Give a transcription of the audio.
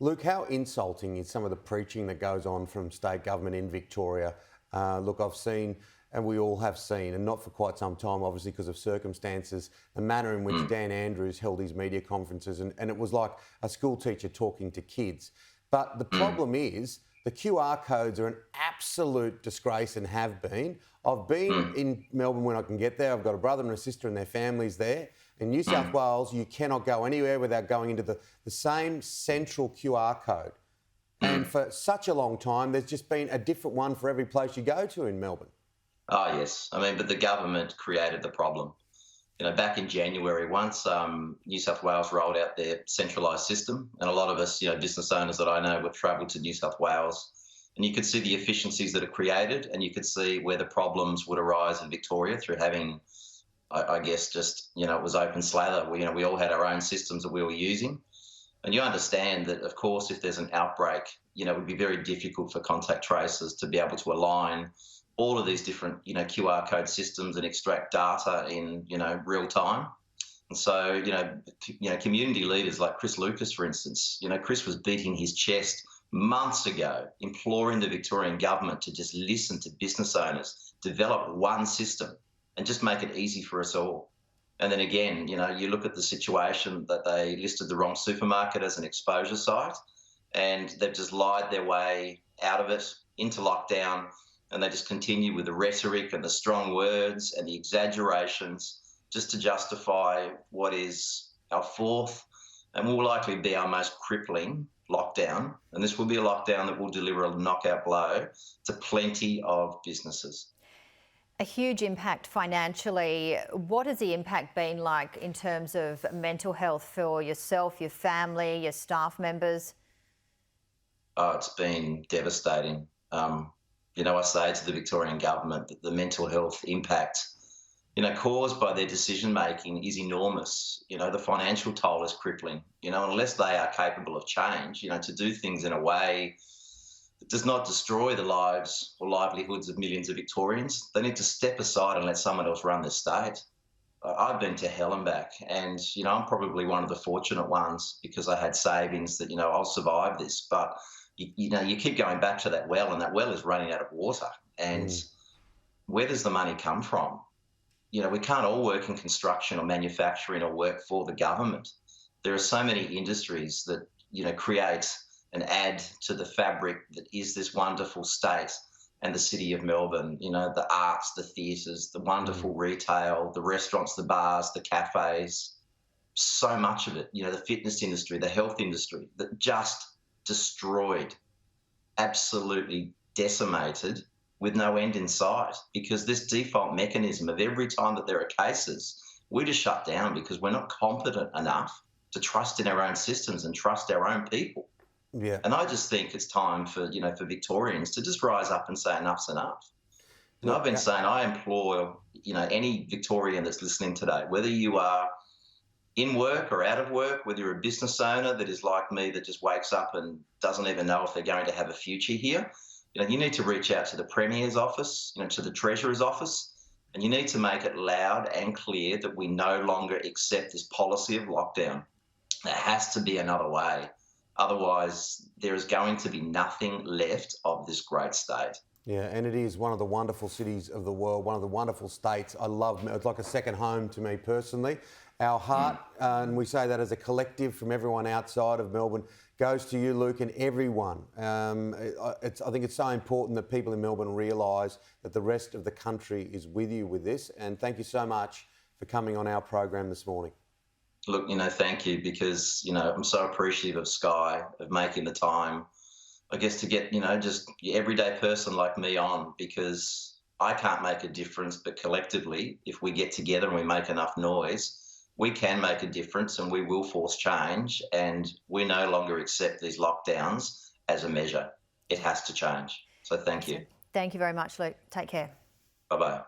Luke, how insulting is some of the preaching that goes on from state government in Victoria? Look, I've seen, and we all have seen, and not for quite some time, obviously, because of circumstances, the manner in which Mm, Dan Andrews held his media conferences, and it was like a school teacher talking to kids. But the mm, problem is the QR codes are an absolute disgrace and have been. I've been mm, in Melbourne when I can get there. I've got a brother and a sister and their families there. In New South mm. Wales, you cannot go anywhere without going into the same central QR code. And Mm. for such a long time, there's just been a different one for every place you go to in Melbourne. Oh, yes. I mean, but the government created the problem. Back in January, once New South Wales rolled out their centralised system, and a lot of us, business owners that I know, would travel to New South Wales, and you could see the efficiencies that it created, and you could see where the problems would arise in Victoria through having, I guess, just it was open slather. We all had our own systems that we were using, and you understand that, of course, if there's an outbreak, it would be very difficult for contact tracers to be able to align all of these different, QR code systems and extract data in, real time. And so, community leaders like Chris Lucas, for instance, Chris was beating his chest months ago, imploring the Victorian government to just listen to business owners, develop one system, and just make it easy for us all. And then again, you look at the situation that they listed the wrong supermarket as an exposure site, and they've just lied their way out of it into lockdown, and they just continue with the rhetoric and the strong words and the exaggerations just to justify what is our fourth and will likely be our most crippling lockdown. And this will be a lockdown that will deliver a knockout blow to plenty of businesses. A huge impact financially. What has the impact been like in terms of mental health for yourself, your family, your staff members? Oh, it's been devastating. I say to the Victorian government that the mental health impact, caused by their decision making is enormous. The financial toll is crippling. Unless they are capable of change, to do things in a way that does not destroy the lives or livelihoods of millions of Victorians, they need to step aside and let someone else run this state. I've been to hell and back, and I'm probably one of the fortunate ones because I had savings that I'll survive this. But you keep going back to that well, and that well is running out of water. And Mm. where does the money come from? We can't all work in construction or manufacturing or work for the government. There are so many industries that create and add to the fabric that is this wonderful state and the city of Melbourne. The arts, the theatres, the Mm. wonderful retail, the restaurants, the bars, the cafes. So much of it. The fitness industry, the health industry, that just destroyed, absolutely decimated, with no end in sight, because this default mechanism of every time that there are cases, we just shut down because we're not competent enough to trust in our own systems and trust our own people. Yeah. And I just think it's time for Victorians to just rise up and say enough's enough. I've Look, been saying, I implore, any Victorian that's listening today, whether you are in work or out of work, whether you're a business owner that is like me that just wakes up and doesn't even know if they're going to have a future here, you need to reach out to the Premier's office, to the Treasurer's office, and you need to make it loud and clear that we no longer accept this policy of lockdown. There has to be another way. Otherwise, there is going to be nothing left of this great state. yeah, and it is one of the wonderful cities of the world, one of the wonderful states. I love it. It's like a second home to me personally. Our heart, and we say that as a collective from everyone outside of Melbourne, goes to you, Luke, and everyone. I think it's so important that people in Melbourne realise that the rest of the country is with you with this. And thank you so much for coming on our program this morning. Look, thank you, because, I'm so appreciative of Sky, of making the time, I guess, to get, just your everyday person like me on, because I can't make a difference, but collectively, if we get together and we make enough noise, we can make a difference and we will force change. And we no longer accept these lockdowns as a measure. It has to change. So thank you. Thank you very much, Luke. Take care. Bye-bye.